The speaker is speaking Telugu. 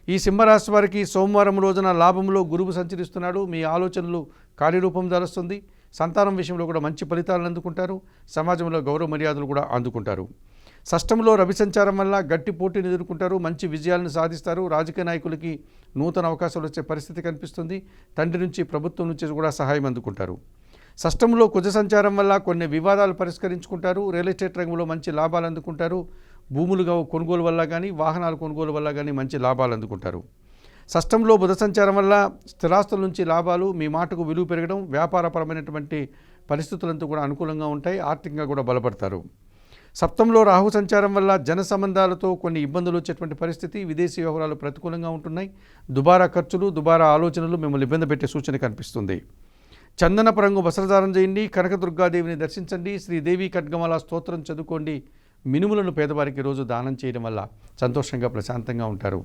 ఈ సింహరాశి వారికి సోమవారం రోజున లాభంలో గురువు సంచరిస్తున్నాడు. మీ ఆలోచనలు కార్యరూపం దాలుస్తుంది. సంతానం విషయంలో కూడా మంచి ఫలితాలను అందుకుంటారు. సమాజంలో గౌరవ మర్యాదలు కూడా అందుకుంటారు. షష్టంలో రవి సంచారం వల్ల గట్టి పోటీని ఎదుర్కొంటారు. మంచి విజయాలను సాధిస్తారు. రాజకీయ నాయకులకి నూతన అవకాశాలు వచ్చే పరిస్థితి కనిపిస్తుంది. తండ్రి నుంచి ప్రభుత్వం నుంచి కూడా సహాయం అందుకుంటారు. షష్టంలో కుజ సంచారం వల్ల కొన్ని వివాదాలు పరిష్కరించుకుంటారు. రియల్ ఎస్టేట్ రంగంలో మంచి లాభాలు అందుకుంటారు. భూములుగా కొనుగోలు వల్ల కానీ వాహనాల కొనుగోలు వల్ల కానీ మంచి లాభాలు అందుకుంటారు. షష్టంలో బుధ సంచారం వల్ల స్థిరాస్తుల నుంచి లాభాలు, మీ మాటకు విలువ పెరగడం, వ్యాపారపరమైనటువంటి పరిస్థితులంతా కూడా అనుకూలంగా ఉంటాయి. ఆర్థికంగా కూడా బలపడతారు. సప్తంలో రాహు సంచారం వల్ల జన సంబంధాలతో కొన్ని ఇబ్బందులు వచ్చేటువంటి పరిస్థితి, విదేశీ వ్యవహారాలు ప్రతికూలంగా ఉంటున్నాయి. దుబారా ఖర్చులు, దుబారా ఆలోచనలు మిమ్మల్ని ఇబ్బంది పెట్టే సూచన కనిపిస్తుంది. చందనపు రంగు వస్త్రధారణ చేయండి. కనకదుర్గాదేవిని దర్శించండి. శ్రీదేవి ఖడ్గమాల స్తోత్రం చదువుకోండి. మినుములను పేదవారికి రోజు దానం చేయడం వల్ల సంతోషంగా ప్రశాంతంగా ఉంటారు.